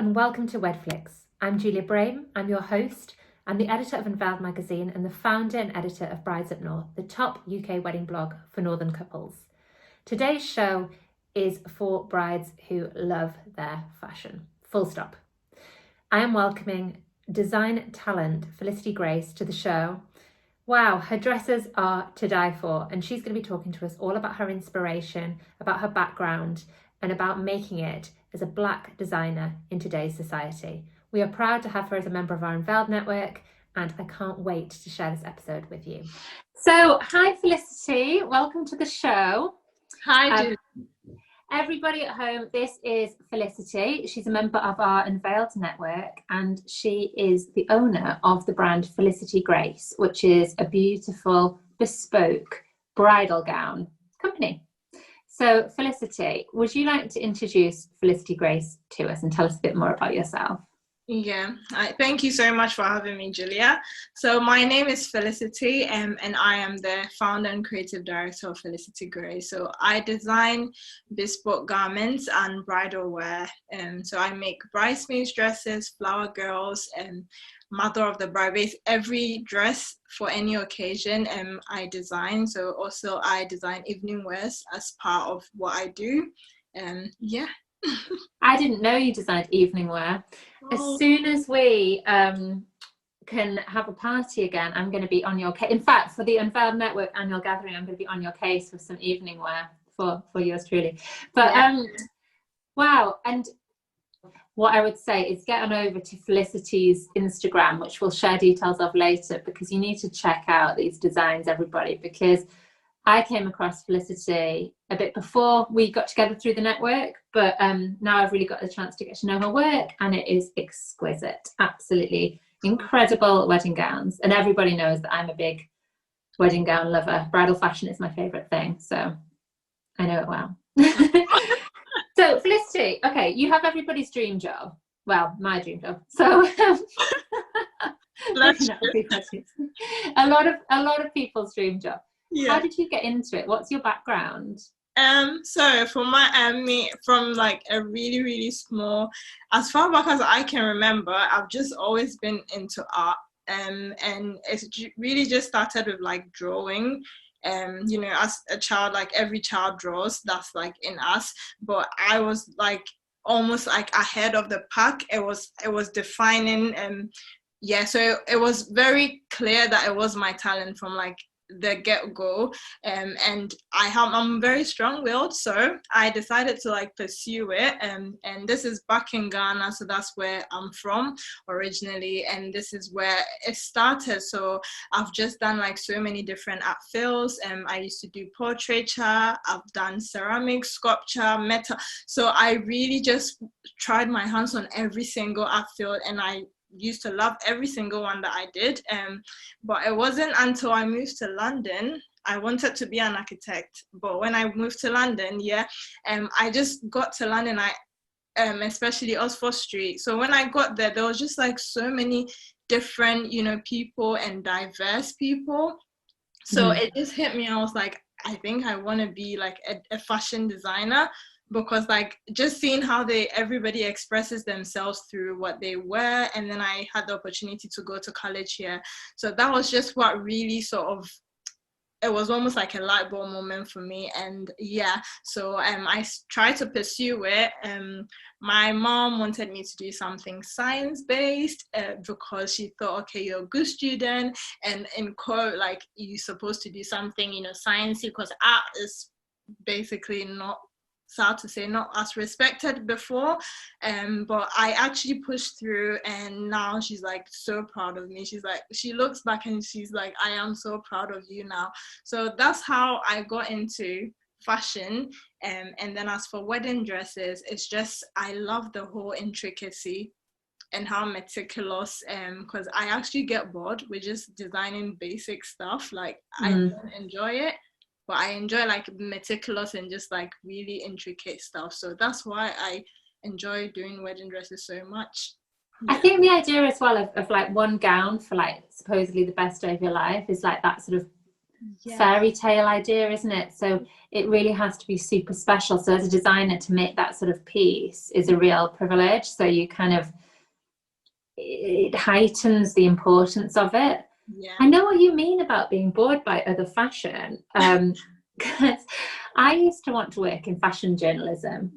and welcome to Wedflics. I'm Julia Braime, I'm your host. I'm the editor of Unveiled magazine and the founder and editor of Brides Up North, the top UK wedding blog for northern couples. Today's show is for brides who love their fashion, full stop. I am welcoming design talent Felisiti Greis to the show. Wow, her dresses are to die for, and she's going to be talking to us all about her inspiration, about her background, and about making it as a Black designer in today's society. We are proud to have her as a member of our Unveiled network, and I can't wait to share this episode with you. So, hi Felicity, welcome to the show. Hi, Julie. Everybody at home, this is Felicity. She's a member of our Unveiled network, and she is the owner of the brand Felisiti Greis, which is a beautiful bespoke bridal gown company. So Felicity, would you like to introduce Felisiti Greis to us and tell us a bit more about yourself? Yeah, thank you so much for having me, Julia. So my name is Felicity, and I am the founder and creative director of Felisiti Greis. So I design bespoke garments and bridal wear. So I make bridesmaids dresses, flower girls, and mother of the bride. Every dress for any occasion I design. So also I design evening wears as part of what I do. Yeah. I didn't know you designed evening wear. As soon as we can have a party again, I'm going to be on your case. In fact, for the Unveiled Network annual gathering, I'm going to be on your case for some evening wear for yours truly. But yeah. Wow. And what I would say is get on over to Felicity's Instagram, which we'll share details of later, because you need to check out these designs, everybody, because I came across Felicity a bit before we got together through the network, but now I've really got the chance to get to know her work, and it is exquisite, absolutely incredible wedding gowns. And everybody knows that I'm a big wedding gown lover. Bridal fashion is my favourite thing, so I know it well. So Felicity, okay, you have everybody's dream job. Well, my dream job. So a lot of people's dream job. Yeah. How did you get into it? What's your background? So for me, from like a really, really small, as far back as I can remember, I've just always been into art. And it's really just started with like drawing. You know, as a child, like every child draws, that's like in us. But I was like almost like ahead of the pack. It was defining, yeah. So it was very clear that it was my talent from like the get-go, and I'm very strong-willed, so I decided to like pursue it, and this is back in Ghana, so that's where I'm from originally, and this is where it started. So I've just done like so many different art fields, and I used to do portraiture, I've done ceramic, sculpture, metal, so I really just tried my hands on every single art field, and I used to love every single one that I did, but it wasn't until I moved to London. I wanted to be an architect, but when I moved to London, I just got to London, especially Oxford Street. So when I got there, there was just like so many different, you know, people and diverse people. So it just hit me. I was like, I think I want to be like a fashion designer, because like just seeing how everybody expresses themselves through what they wear. And then I had the opportunity to go to college here, so that was just what really sort of, it was almost like a light bulb moment for me. And yeah, so I tried to pursue it. My mom wanted me to do something science-based, because she thought, okay, you're a good student, and in quote, like, you're supposed to do something, you know, sciencey, because art is basically not, sad to say, not as respected before, but I actually pushed through, and now she's like so proud of me. She's like, she looks back and she's like, I am so proud of you now. So that's how I got into fashion. And then as for wedding dresses, it's just, I love the whole intricacy and how meticulous, because I actually get bored with just designing basic stuff. Like I don't enjoy it, but I enjoy like meticulous and just like really intricate stuff. So that's why I enjoy doing wedding dresses so much. I think the idea as well of like one gown for like supposedly the best day of your life is like that sort of fairy tale idea, isn't it? So it really has to be super special. So as a designer, to make that sort of piece is a real privilege. So you kind of, it heightens the importance of it. I know what you mean about being bored by other fashion, because I used to want to work in fashion journalism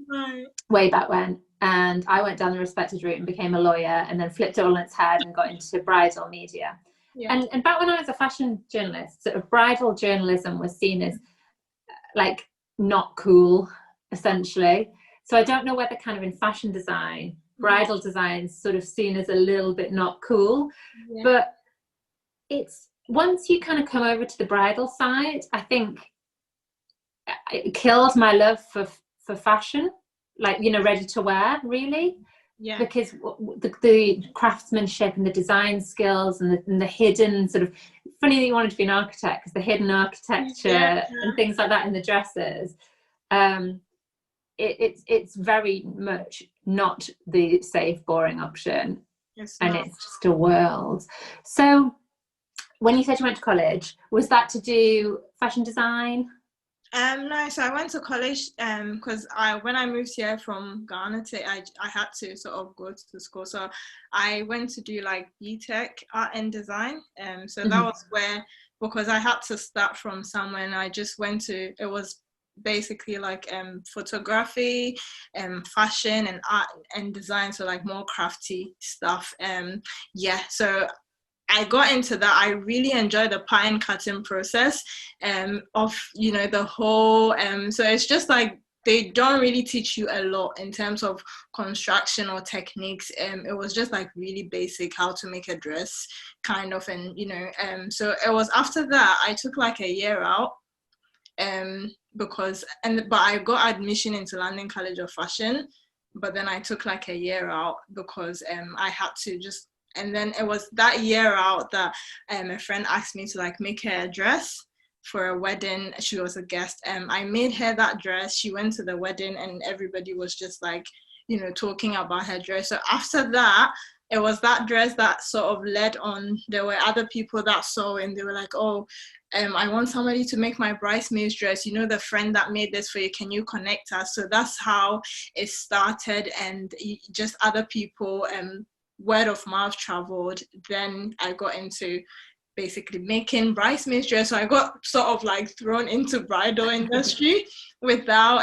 way back when, and I went down the respected route and became a lawyer, and then flipped it all on its head and got into bridal media. And back when I was a fashion journalist, sort of bridal journalism was seen as like not cool, essentially. So I don't know whether kind of in fashion design, bridal design is sort of seen as a little bit not cool, but it's, once you kind of come over to the bridal side, I think it killed my love for fashion, like, you know, ready to wear, really. Because the craftsmanship and the design skills and the hidden sort of, funny that you wanted to be an architect, because the hidden architecture and things like that in the dresses, it's very much not the safe, boring option. It's just a world. So when you said you went to college, was that to do fashion design? No, so I went to college because when I moved here from Ghana I had to sort of go to school. So I went to do like BTech art and design. So that was where, because I had to start from somewhere, and I just went to, it was basically like photography, fashion and art and design, so like more crafty stuff. So I got into that. I really enjoyed the pattern cutting process of, you know, the whole, so it's just like, they don't really teach you a lot in terms of construction or techniques. It was just like really basic, how to make a dress kind of, and, you know, so it was after that, I took like a year out but I got admission into London College of Fashion, but then I took like a year out because I had to just, and then it was that year out that a friend asked me to like make her a dress for a wedding. She was a guest. I made her that dress. She went to the wedding and everybody was just like, you know, talking about her dress. So after that, it was that dress that sort of led on. There were other people that saw and they were like, oh, I want somebody to make my bridesmaid's dress. You know, the friend that made this for you, can you connect us? So that's how it started, and just other people, word of mouth traveled. Then I got into basically making bridesmaids dress. So I got sort of like thrown into bridal industry without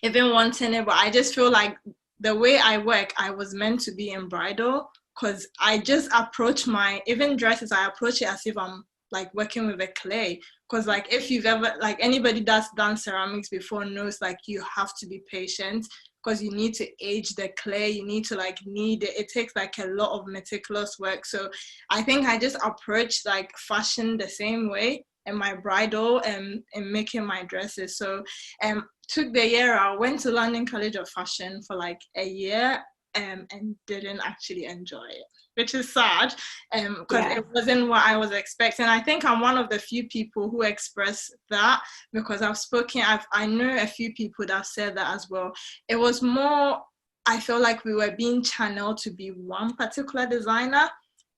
even wanting it. But I just feel like the way I work, I was meant to be in bridal, because I just approach my, even dresses, I approach it as if I'm like working with a clay. Because like, if you've ever, like anybody that's done ceramics before knows, like you have to be patient, because you need to age the clay, you need to like knead it. It takes like a lot of meticulous work. So I think I just approach like fashion the same way in my bridal and in making my dresses. So took the year out, went to London College of Fashion for like a year and didn't actually enjoy it, which is sad because it wasn't what I was expecting. I think I'm one of the few people who express that, because I know a few people that said that as well. It was more, I feel like we were being channeled to be one particular designer,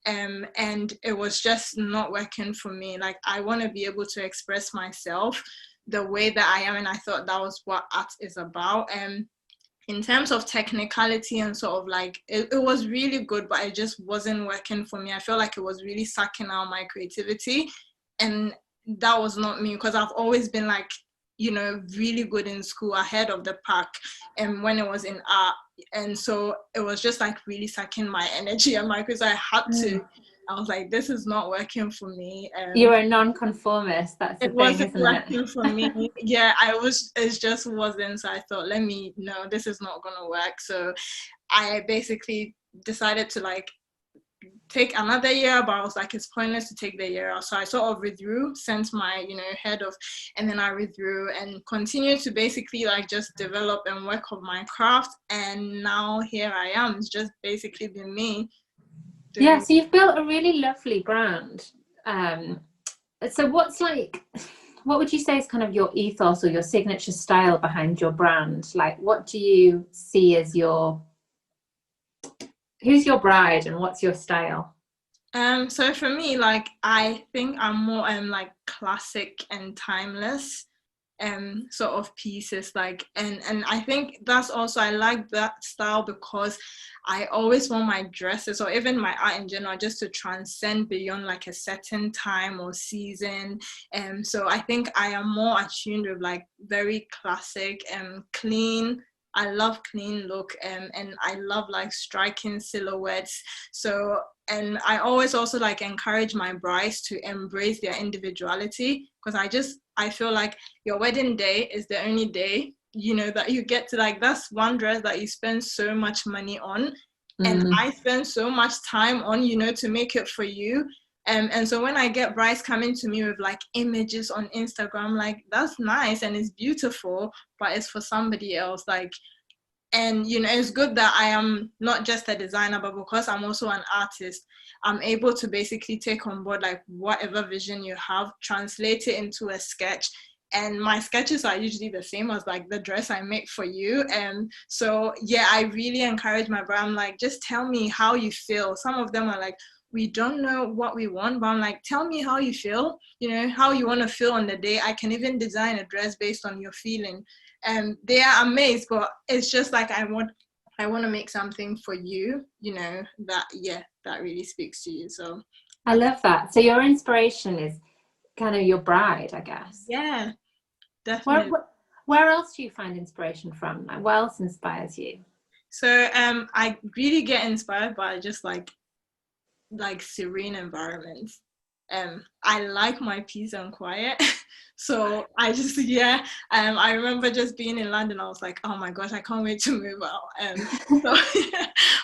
and it was just not working for me. Like, I want to be able to express myself the way that I am, and I thought that was what art is about. In terms of technicality and sort of like, it was really good, but it just wasn't working for me. I felt like it was really sucking out my creativity, and that was not me, because I've always been like, you know, really good in school, ahead of the pack, and when it was in art. And so it was just like really sucking my energy and my creativity. I was like, this is not working for me. You're a non-conformist, that's the it thing, wasn't isn't working it? for me. It just wasn't. So I thought, no, this is not gonna work. So I basically decided to like take another year, but I was like, it's pointless to take the year out. So I sort of withdrew, sent my, head off, and then I withdrew and continued to basically like just develop and work on my craft. And now here I am. It's just basically been me. Yeah, so you've built a really lovely brand. So what would you say is kind of your ethos or your signature style behind your brand? Like, what do you see as who's your bride and what's your style? So for me, like, I think I'm more like classic and timeless sort of pieces, like, and I think that's also, I like that style because I always want my dresses, or even my art in general, just to transcend beyond like a certain time or season. So I think I am more attuned with like very classic and clean. I love clean look, and I love like striking silhouettes. So, and I always also like encourage my brides to embrace their individuality, because I feel like your wedding day is the only day, you know, that you get to, like, that's one dress that you spend so much money on, and I spend so much time on, you know, to make it for you. And so when I get brides coming to me with like images on Instagram, like, that's nice and it's beautiful, but it's for somebody else. Like, and you know, it's good that I am not just a designer, but because I'm also an artist, I'm able to basically take on board like whatever vision you have, translate it into a sketch. And my sketches are usually the same as like the dress I make for you. And so yeah, I really encourage my brand, I'm like, just tell me how you feel. Some of them are like, we don't know what we want, but I'm like, tell me how you feel, you know, how you want to feel on the day. I can even design a dress based on your feeling. And they are amazed, but it's just like, I want to make something for you, you know, that, yeah, that really speaks to you. So I love that. So your inspiration is kind of your bride, I guess. Yeah, definitely. Where else do you find inspiration from? Like, what else inspires you? So I really get inspired by just like serene environments. I like my peace and quiet. So I just, yeah, I remember just being in London, I was like, oh my gosh, I can't wait to move out. So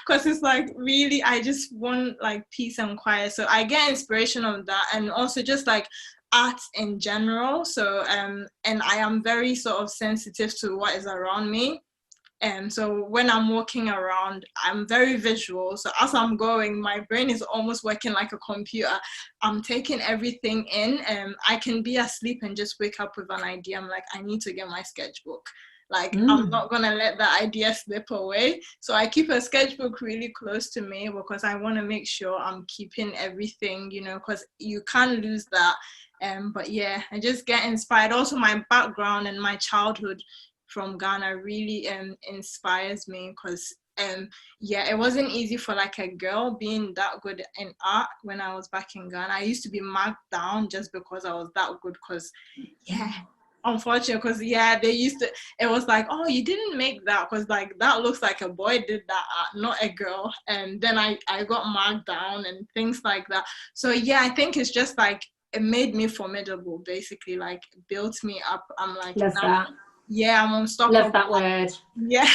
because it's like, really, I just want like peace and quiet. So I get inspiration of that, and also just like art in general. So and I am very sort of sensitive to what is around me. So when I'm walking around, I'm very visual. So as I'm going, my brain is almost working like a computer. I'm taking everything in, and I can be asleep and just wake up with an idea. I'm like, I need to get my sketchbook. Like, I'm not gonna let that idea slip away. So I keep a sketchbook really close to me, because I want to make sure I'm keeping everything, you know, because you can't lose that. But yeah, I just get inspired. Also, my background and my childhood from Ghana really inspires me, because yeah, it wasn't easy for like a girl being that good in art when I was back in Ghana. I used to be marked down just because I was that good, because yeah, unfortunately, because yeah, they used to, it was like, oh, you didn't make that because like that looks like a boy did that art, not a girl. And then I got marked down and things like that. So yeah, I think it's just like, it made me formidable, basically, like built me up. I'm like, love that. Yeah, I'm unstoppable. Love that word. Yeah.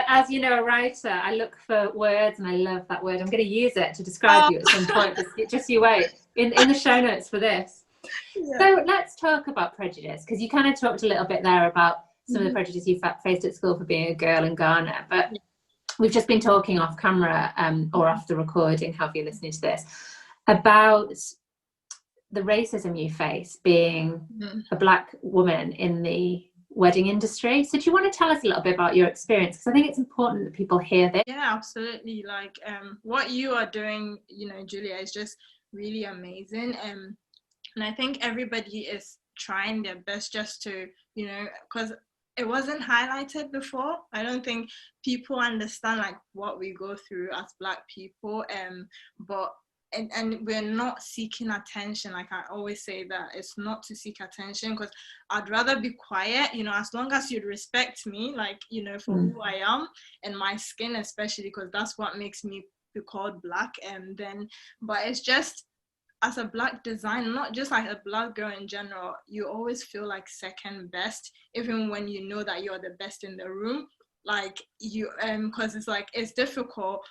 As you know, a writer, I look for words, and I love that word. I'm going to use it to describe you at some point. Just you wait in the show notes for this. Yeah. So let's talk about prejudice, because you kind of talked a little bit there about some of the prejudice you faced at school for being a girl in Ghana. But we've just been talking off camera or off the recording, however you're listening to this, about the racism you face being a Black woman in the wedding industry. So do you want to tell us a little bit about your experience, because I think it's important that people hear this? Yeah, absolutely. Like what you are doing, you know, Julia, is just really amazing. And I think everybody is trying their best just to, you know, because it wasn't highlighted before. I don't think people understand like what we go through as Black people. But and we're not seeking attention. Like I always say, that it's not to seek attention, because I'd rather be quiet, you know, as long as you'd respect me, like, you know, for who I am and my skin, especially, because that's what makes me be called Black. And then, but it's just, as a Black designer, not just like a Black girl in general, you always feel like second best, even when you know that you're the best in the room. Like you, because it's like, it's difficult,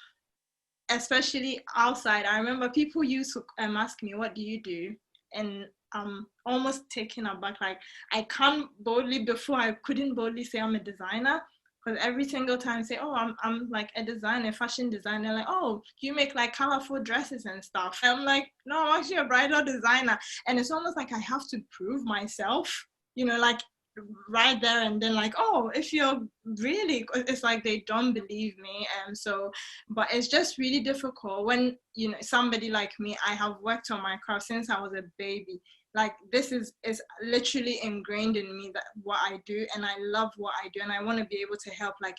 especially outside. I remember people used to ask me, what do you do? And I'm almost taken aback. Like I can't boldly, before I couldn't boldly say I'm a designer, because every single time I say, oh, I'm like a designer, fashion designer, like, oh, you make like colorful dresses and stuff. I'm like, no, I'm actually a bridal designer. And it's almost like I have to prove myself, you know, like right there and then, like, oh, if you're really, it's like they don't believe me. So, but it's just really difficult when, you know, somebody like me, I have worked on my craft since I was a baby. Like, this is literally ingrained in me, that what I do, and I love what I do, and I want to be able to help like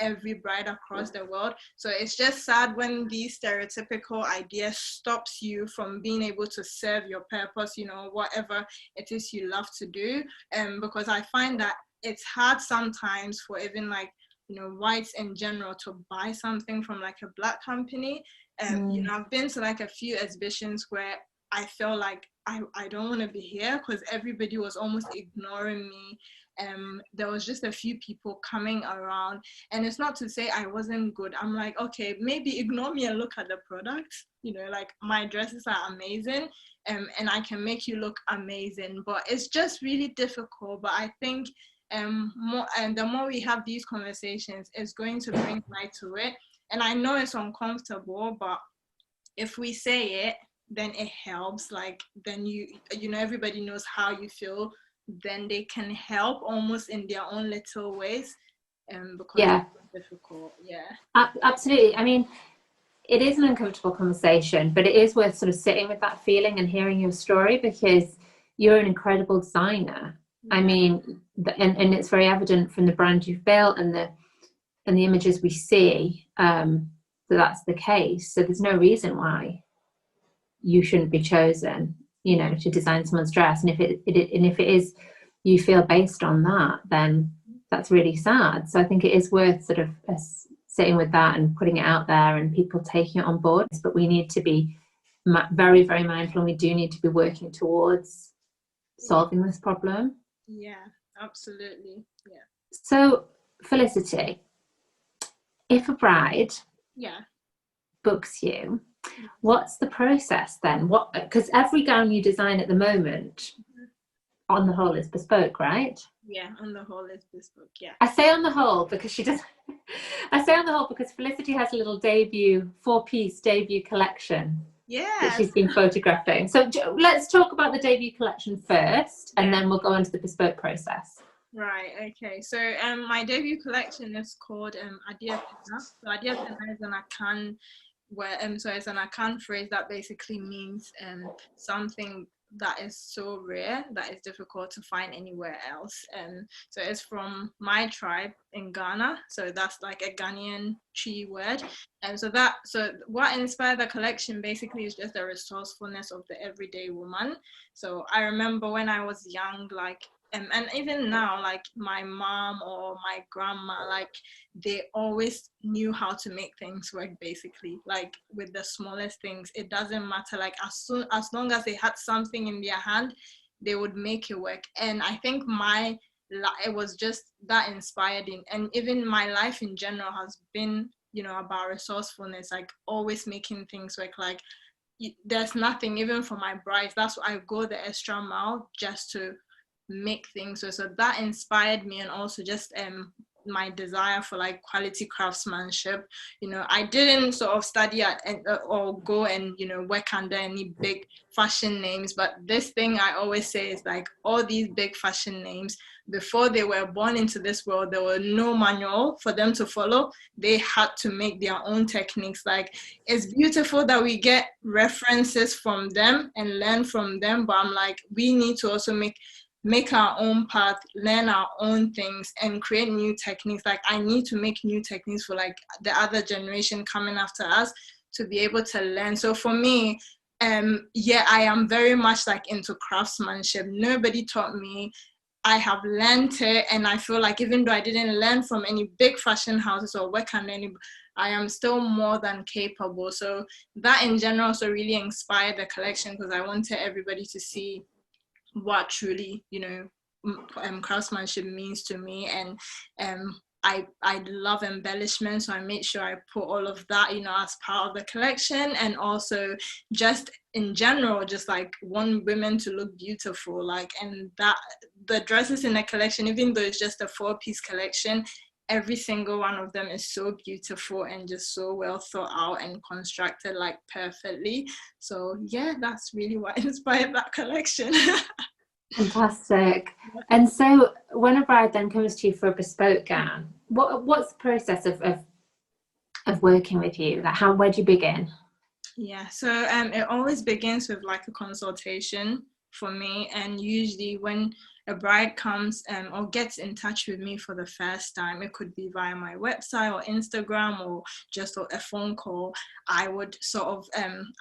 every bride across the world. So it's just sad when these stereotypical ideas stops you from being able to serve your purpose, you know, whatever it is you love to do. Because I find that it's hard sometimes for even like, you know, whites in general to buy something from like a Black company. You know, I've been to like a few exhibitions where I feel like I don't want to be here because everybody was almost ignoring me. There was just a few people coming around, and it's not to say I wasn't good. I'm like, okay, maybe ignore me and look at the products. You know, like, my dresses are amazing, and I can make you look amazing, but it's just really difficult. But I think more, and the more we have these conversations, it's going to bring light to it. And I know it's uncomfortable, but if we say it, then it helps. Like, then you know, everybody knows how you feel, then they can help almost in their own little ways. Because it's difficult. Absolutely. I mean, it is an uncomfortable conversation, but it is worth sort of sitting with that feeling and hearing your story, because you're an incredible designer. I mean, and it's very evident from the brand you've built and the images we see, that's the case. So there's no reason why you shouldn't be chosen, you know, to design someone's dress. And if it is, you feel based on that, then that's really sad. So I think it is worth sort of sitting with that and putting it out there and people taking it on board. But we need to be very, very mindful, and we do need to be working towards solving this problem. Yeah, absolutely. Yeah. So, Felicity, if a bride books you, what's the process then? Because every gown you design at the moment, on the whole, is bespoke, right? Yeah, on the whole, it's bespoke. Yeah. I say on the whole because she does. I say on the whole because Felicity has a little 4-piece debut collection. Yeah. That she's been photographing. So let's talk about the debut collection first, and then we'll go on to the bespoke process. Right. Okay. So my debut collection is called Adia Pena. So Adia Pena is an Akan, where so it's an Akan phrase that basically means something that is so rare that is difficult to find anywhere else. So it's from my tribe in Ghana. So that's like a Ghanaian Chi word. And so what inspired the collection basically is just the resourcefulness of the everyday woman. So I remember when I was young, like, and even now, like, my mom or my grandma, like, they always knew how to make things work, basically, like, with the smallest things. It doesn't matter, like, as long as they had something in their hand, they would make it work. And I think it was just that inspiring. And even my life in general has been, you know, about resourcefulness, like, always making things work. Like, there's nothing, even for my brides, that's why I go the extra mile just to make things. So that inspired me, and also just my desire for like quality craftsmanship. You know, I didn't sort of study at or go and, you know, work under any big fashion names, but this thing I always say is like, all these big fashion names, before they were born into this world, there were no manual for them to follow. They had to make their own techniques. Like, it's beautiful that we get references from them and learn from them, but I'm like, we need to also make our own path, learn our own things, and create new techniques. Like, I need to make new techniques for like the other generation coming after us to be able to learn. So for me, I am very much like into craftsmanship. Nobody taught me. I have learned it, and I feel like even though I didn't learn from any big fashion houses or work under any, I am still more than capable. So that in general also really inspired the collection, because I wanted everybody to see what truly, you know, craftsmanship means to me. And I love embellishment, so I made sure I put all of that, you know, as part of the collection. And also just in general, just like want women to look beautiful, like, and that the dresses in the collection, even though it's just a 4-piece collection, every single one of them is so beautiful and just so well thought out and constructed, like, perfectly. So yeah, that's really what inspired that collection. Fantastic. And so when a bride then comes to you for a bespoke gown, what's the process of working with you? Like where do you begin? Yeah, so it always begins with like a consultation for me, and usually when a bride comes or gets in touch with me for the first time, it could be via my website or Instagram or just a phone call. I would sort of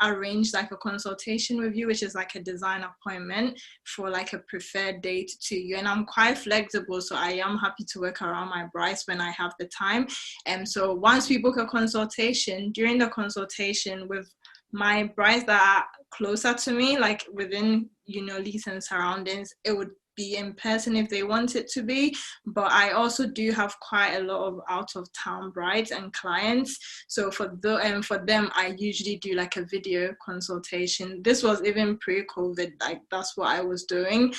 arrange like a consultation with you, which is like a design appointment for like a preferred date to you. And I'm quite flexible, so I am happy to work around my brides when I have the time. And so once we book a consultation, during the consultation with my brides that are closer to me, like within, Leeds and surroundings, it would be in person if they want it to be. But I also do have quite a lot of out of town brides and clients. So for them, I usually do like a video consultation. This was even pre-COVID, like that's what I was doing.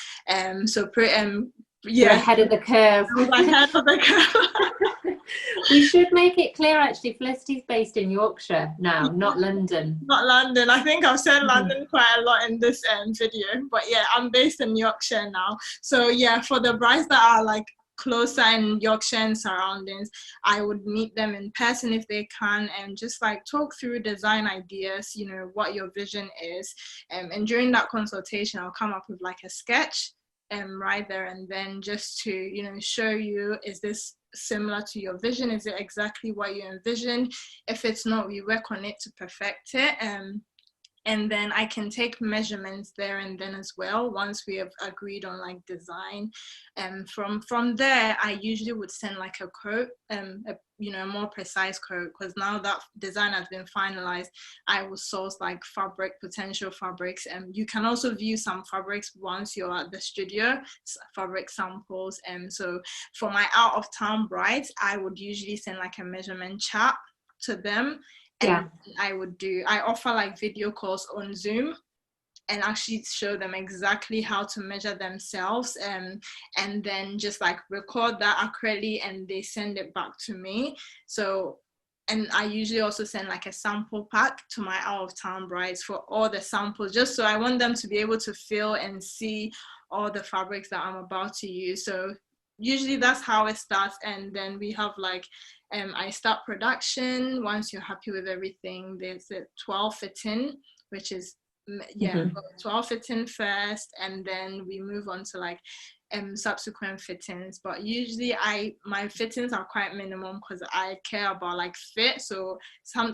You're ahead of the curve. I was ahead of the curve. We should make it clear, actually, Felicity's based in Yorkshire now, not London. Not London. I think I've said London quite a lot in this video, but yeah, I'm based in Yorkshire now. So yeah, for the brides that are like closer in Yorkshire and surroundings, I would meet them in person if they can, and just like talk through design ideas, what your vision is. And during that consultation, I'll come up with like a sketch right there and then, just to show you, is this similar to your vision? Is it exactly what you envisioned? If it's not, we work on it to perfect it. And then I can take measurements there and then as well, once we have agreed on like design. And from there, I usually would send like a quote, a more precise quote, because now that design has been finalized, I will source like potential fabrics. And you can also view some fabrics once you're at the studio, fabric samples. And so for my out of town brides, I would usually send like a measurement chart to them. And I offer like video calls on Zoom and actually show them exactly how to measure themselves, and then just like record that accurately, and they send it back to me. So, and I usually also send like a sample pack to my out of town brides for all the samples, just so I want them to be able to feel and see all the fabrics that I'm about to use. So usually that's how it starts. And then we have like I start production. Once you're happy with everything, there's a 12 fit-in, which is 12 fit-in first, and then we move on to like subsequent fit-ins. But usually my fit-ins are quite minimum because I care about like fit. So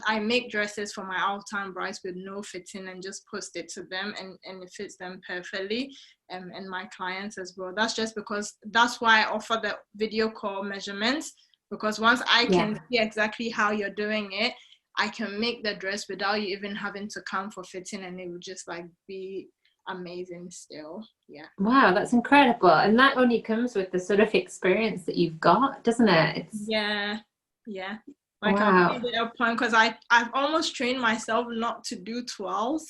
I make dresses for my out-of-town brides with no fit-in and just post it to them, and it fits them perfectly, and my clients as well. That's just because that's why I offer the video call measurements, because once I can see exactly how you're doing it, I can make the dress without you even having to come for fitting, and it would just like be amazing still. Yeah. Wow, that's incredible. And that only comes with the sort of experience that you've got, doesn't it? Yeah. Like wow. I've made it a point, because I've almost trained myself not to do twirls.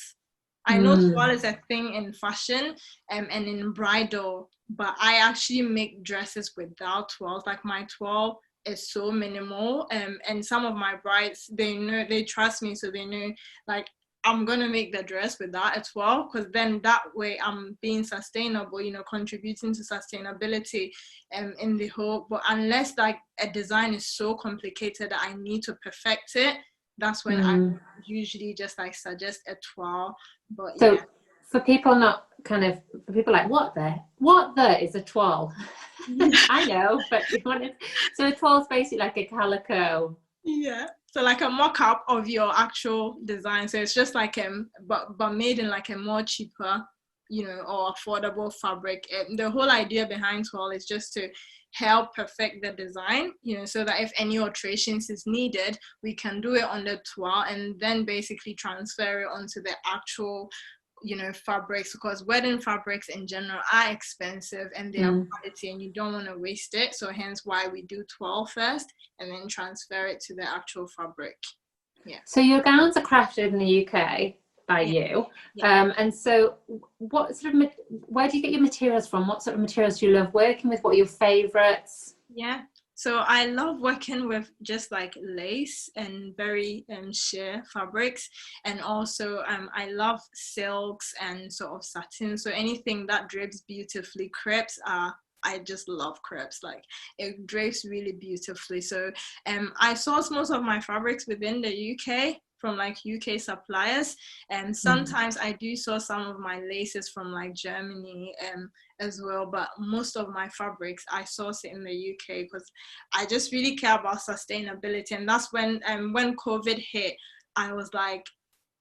I know twirl is a thing in fashion and in bridal, but I actually make dresses without twirls. Like my twirl is so minimal, and some of my brides, they trust me, so they know like I'm gonna make the dress without a twirl, because then that way I'm being sustainable, contributing to sustainability in the whole. But unless like a design is so complicated that I need to perfect it, that's when I usually just like suggest a twirl. But so for people like, what the is a twirl? I know, but so a twirl is basically like a calico. Yeah, so like a mock-up of your actual design. So it's just like but made in like a more cheaper, or affordable fabric. The whole idea behind twirl is just to help perfect the design, so that if any alterations is needed, we can do it on the twirl and then basically transfer it onto the actual fabrics, because wedding fabrics in general are expensive and they are quality, and you don't want to waste it. So hence why we do twirl first and then transfer it to the actual fabric. So your gowns are crafted in the UK by you, and so what sort of where do you get your materials from? What sort of materials do you love working with? What are your favorites? So I love working with just like lace and very sheer fabrics, and also I love silks and sort of satin. So anything that drapes beautifully. Crepes are, I just love crepes. Like it drapes really beautifully. So I source most of my fabrics within the UK from like UK suppliers, and sometimes I do source some of my laces from like Germany as well, but most of my fabrics I source it in the UK because I just really care about sustainability. And that's when COVID hit, I was like,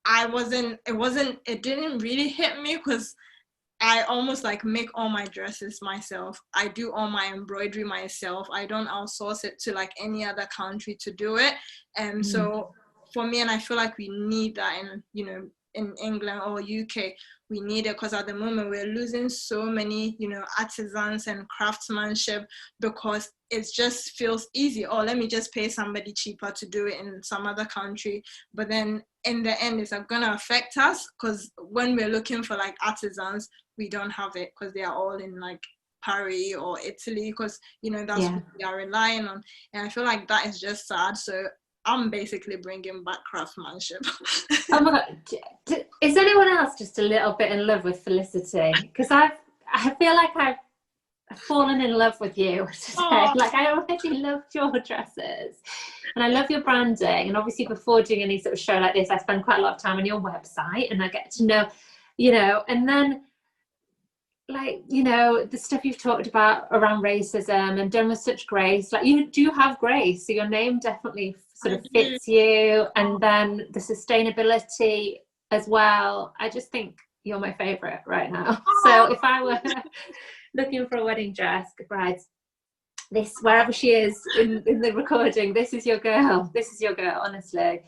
it didn't really hit me because I almost like make all my dresses myself. I do all my embroidery myself. I don't outsource it to like any other country to do it. And so for me, and I feel like we need that in, you know, in England or UK, we need it because at the moment we're losing so many, you know, artisans and craftsmanship because it just feels easy. Oh, let me just pay somebody cheaper to do it in some other country. But then in the end, it's going to affect us because when we're looking for like artisans, we don't have it because they are all in like Paris or Italy because, you know, that's what we are relying on. And I feel like that is just sad. So I'm basically bringing back craftsmanship. Oh my God. Is anyone else just a little bit in love with Felicity? Because I feel like I've fallen in love with you today. Like I already loved your dresses and I love your branding. And obviously before doing any sort of show like this, I spend quite a lot of time on your website and I get to know, you know, and then like, you know, the stuff you've talked about around racism and done with such grace. Like you do have grace, so your name definitely sort of fits you. And then the sustainability as well. I just think you're my favorite right now. So if I were looking for a wedding dress, brides, this, wherever she is in the recording, this is your girl. This is your girl, honestly.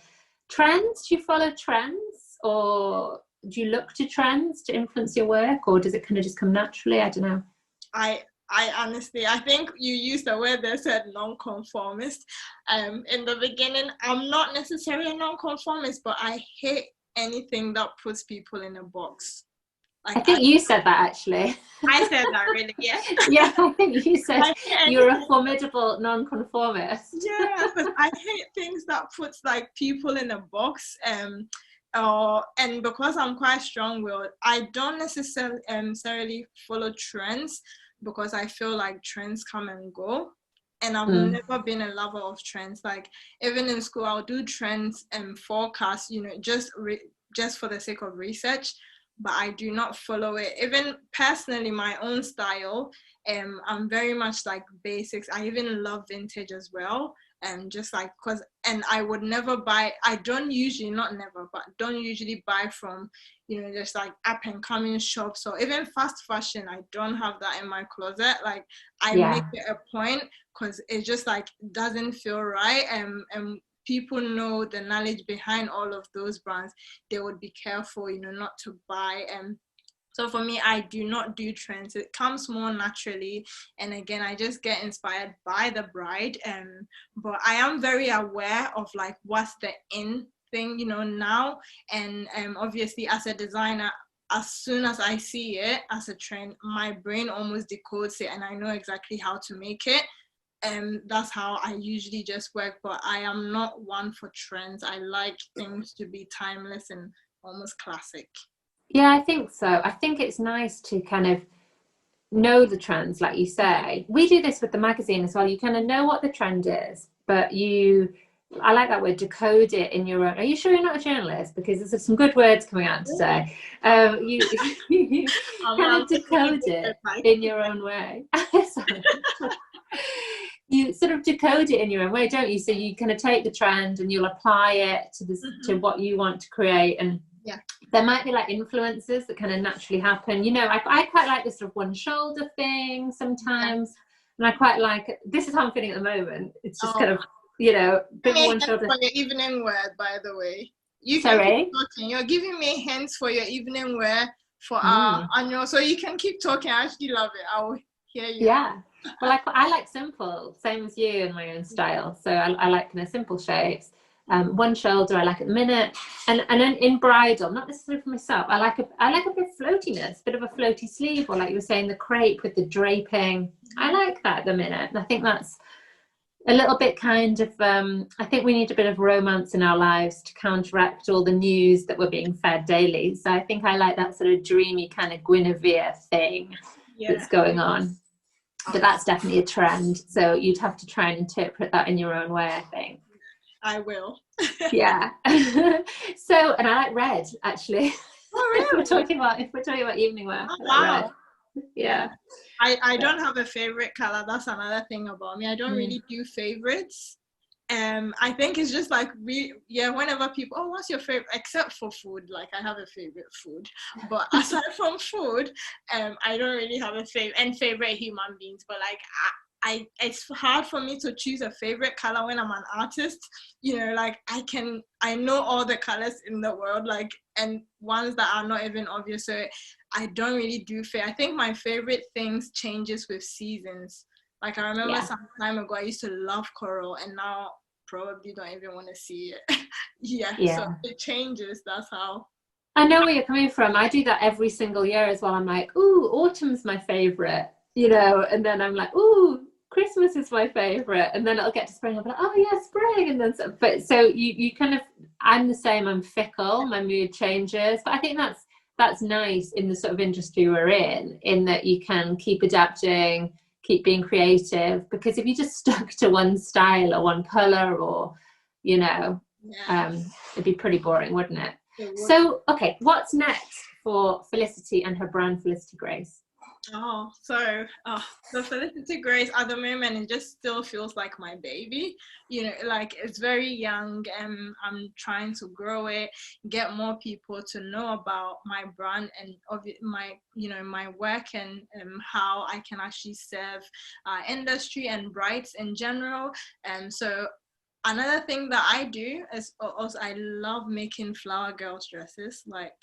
Trends, do you follow trends or do you look to trends to influence your work, or does it kind of just come naturally? I don't know. I honestly, I think you used the word that said non-conformist. In the beginning, I'm not necessarily a non-conformist, but I hate anything that puts people in a box. Like, I think you said that actually. I said that really, yeah. Yeah, I think you said you're a formidable non-conformist. Yeah, because I hate things that puts like people in a box. And because I'm quite strong-willed, I don't necessarily follow trends because I feel like trends come and go. And I've never been a lover of trends. Like even in school, I'll do trends and forecasts, you know, just for the sake of research. But I do not follow it. Even personally, my own style, I'm very much like basics. I even love vintage as well. And just like, and I would never buy, don't usually buy from, you know, just like up and coming shops or even fast fashion. I don't have that in my closet. Like I make it a point because it just like doesn't feel right. And people know the knowledge behind all of those brands. They would be careful, you know, not to buy. So for me, I do not do trends. It comes more naturally. And again, I just get inspired by the bride. But I am very aware of like what's the in thing, you know, now. And obviously as a designer, as soon as I see it as a trend, my brain almost decodes it and I know exactly how to make it. And that's how I usually just work. But I am not one for trends. I like things to be timeless and almost classic. Yeah, I think so. I think it's nice to kind of know the trends, like you say. We do this with the magazine as well. You kind of know what the trend is, but I like that word, decode it in your own. Are you sure you're not a journalist? Because there's some good words coming out today. You kind of decode it in your own way. You sort of decode it in your own way, don't you? So you kind of take the trend and you'll apply it to this, to what you want to create. And there might be like influences that kind of naturally happen. You know, I quite like this sort of one shoulder thing sometimes. And I quite like, this is how I'm feeling at the moment. It's just kind of, you know, big one shoulder. For your evening wear, by the way. Sorry? You're giving me hints for your evening wear for our annual. So you can keep talking. I actually love it. I will hear you. Yeah. Well, I like simple, same as you in my own style. So I like kind of simple shapes. One shoulder I like at the minute, and then in bridal, not necessarily for myself, I like a bit of floatiness, bit of a floaty sleeve, or like you were saying, the crepe with the draping. I like that at the minute, and I think that's a little bit kind of, I think we need a bit of romance in our lives to counteract all the news that we're being fed daily. So I think I like that sort of dreamy kind of Guinevere thing that's going on. But that's definitely a trend. So you'd have to try and interpret that in your own way, I think. I will. Yeah. So, and I like red, actually. Oh, really? if we're talking about evening wear. Oh, wow. Red. Yeah. I don't have a favorite color. That's another thing about me. I don't really do favorites. I think it's just like whenever people, oh, what's your favorite, except for food, like I have a favorite food, but aside from food, I don't really have a favorite human beings. But like it's hard for me to choose a favorite color when I'm an artist. You know, like I know all the colors in the world, like, and ones that are not even obvious. So I don't really do I think my favorite things changes with seasons. Like I remember some time ago, I used to love coral, and now probably don't even want to see it. So it changes. That's how. I know where you're coming from. I do that every single year as well. I'm like, ooh, autumn's my favorite, you know, and then I'm like, ooh, Christmas is my favorite, and then it'll get to spring. I'll be like, oh yeah, spring, and then so you kind of, I'm the same. I'm fickle. My mood changes, but I think that's nice in the sort of industry we're in that you can keep adapting, keep being creative, because if you just stuck to one style or one color, or you know, it'd be pretty boring, wouldn't it? So okay, what's next for Felicity and her brand Felisiti Greis? So the Felicity Greis at the moment, it just still feels like my baby. You know, like it's very young, and I'm trying to grow it, get more people to know about my brand and my work, and how I can actually serve industry and brides in general. And so another thing that I do is also I love making flower girls dresses, like.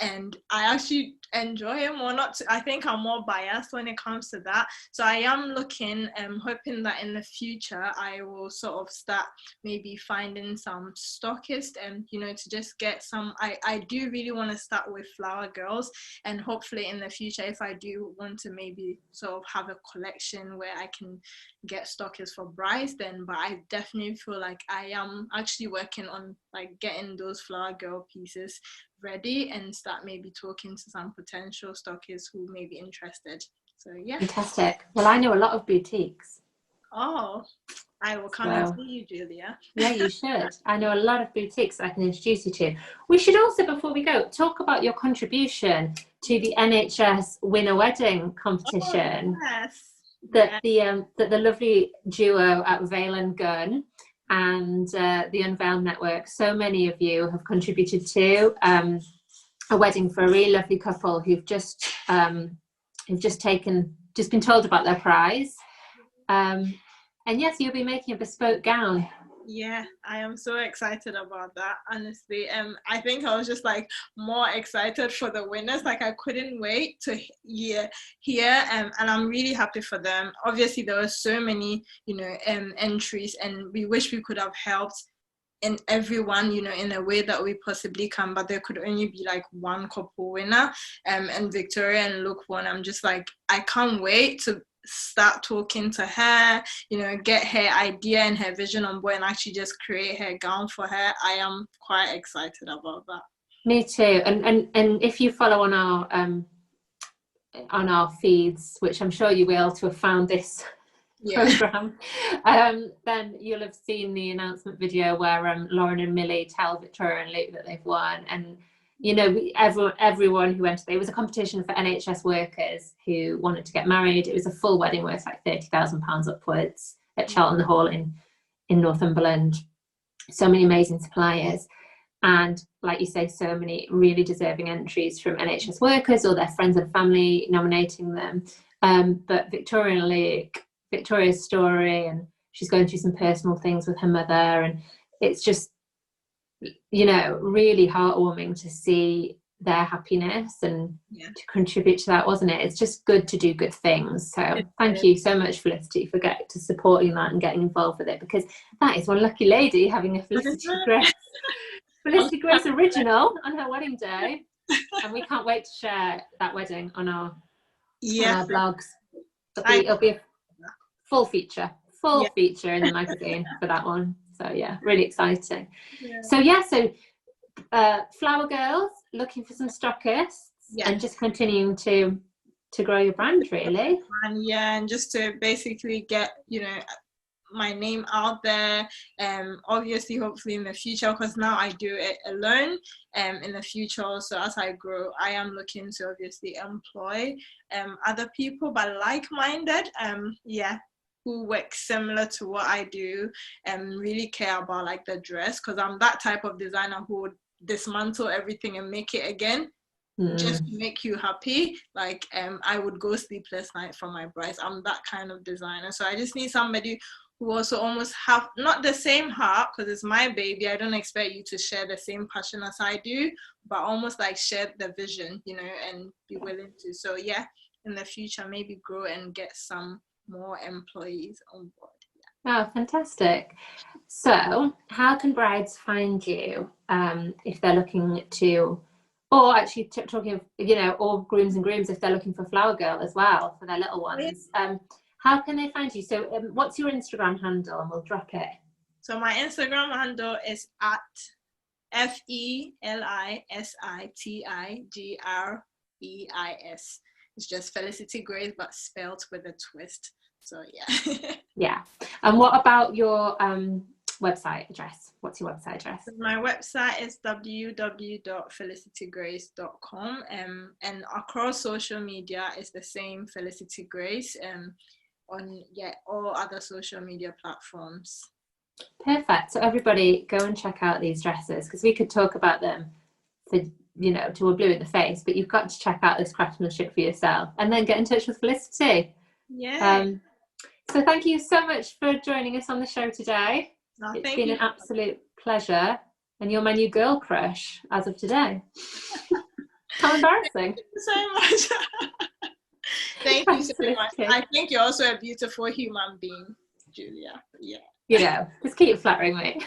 And I actually enjoy it more. I think I'm more biased when it comes to that. So I am looking, hoping that in the future I will sort of start maybe finding some stockists, and you know, to just get some. I do really want to start with flower girls, and hopefully in the future, if I do want to maybe sort of have a collection where I can get stockists for brides, then. But I definitely feel like I am actually working on like getting those flower girl pieces ready and start maybe talking to some potential stockists who may be interested. So yeah. Fantastic. Well, I know a lot of boutiques. Oh, I will come and see you, Julia. Yeah, you should. I know a lot of boutiques I can introduce you to. We should also, before we go, talk about your contribution to the NHS Wedding Competition. Oh, yes. That the lovely duo at Veil and Gun and the Unveiled Network, so many of you have contributed to a wedding for a really lovely couple who've just been told about their prize, and yes, you'll be making a bespoke gown. Yeah, I am so excited about that, honestly. I think I was just like more excited for the winners. Like I couldn't wait to hear, and I'm really happy for them. Obviously, there were so many, entries, and we wish we could have helped in everyone, in a way that we possibly can, but there could only be like one couple winner, and Victoria and Luke won. I'm just like, I can't wait to start talking to her, get her idea and her vision on board and actually just create her gown for her. I am quite excited about that. Me too. And if you follow on our feeds, which I'm sure you will, to have found this program, then you'll have seen the announcement video where Lauren and Millie tell Victoria and Luke that they've won. And everyone who entered, it was a competition for NHS workers who wanted to get married. It was a full wedding worth like £30,000 upwards at Charlton Hall in Northumberland. So many amazing suppliers, and like you say, so many really deserving entries from NHS workers or their friends and family nominating them. But Victoria and Luke, Victoria's story, and she's going through some personal things with her mother, and it's just really heartwarming to see their happiness and to contribute to that, wasn't it? It's just good to do good things. So thank you so much, Felicity, for supporting that and getting involved with it, because that is one lucky lady having a Felicity Greis original on her wedding day, and we can't wait to share that wedding on our blogs. It'll be a full feature full Yeah. feature in the magazine for that one. So yeah, really exciting. Yeah. So Flower Girls, looking for some stockists, Yeah. and just continuing to grow your brand, really. And yeah, and just to basically get, you know, my name out there, obviously hopefully in the future, because now I do it alone, in the future also as I grow I am looking to obviously employ other people, but like-minded, who work similar to what I do and really care about like the dress, because I'm that type of designer who would dismantle everything and make it again just to make you happy. Like I would go sleepless night for my brides. I'm that kind of designer, so I just need somebody who also almost have not the same heart, because it's my baby. I don't expect you to share the same passion as I do, but almost like share the vision, you know, and be willing to. So yeah, in the future maybe grow and get some more employees on board. Oh, fantastic. So how can brides find you if they're looking to, or actually talking of, you know, or grooms and grooms if they're looking for Flower Girl as well for their little ones? How can they find you? So what's your Instagram handle, and we'll drop it. So my Instagram handle is at FELISITIGREIS. It's just Felicity Greis, but spelled with a twist. So yeah. Yeah. And what about your website address? What's your website address? My website is www.felicitygreis.com, and across social media is the same, Felicity Greis, on all other social media platforms. Perfect. So everybody go and check out these dresses, because we could talk about them for, you know, till we're blue in the face, but you've got to check out this craftsmanship for yourself and then get in touch with Felicity. Yeah. So thank you so much for joining us on the show today. It's been an absolute pleasure, and you're my new girl crush as of today. How embarrassing. Thank you so much. Thank you so much. I think you're also a beautiful human being, Julia. Yeah. You know, just keep flattering me.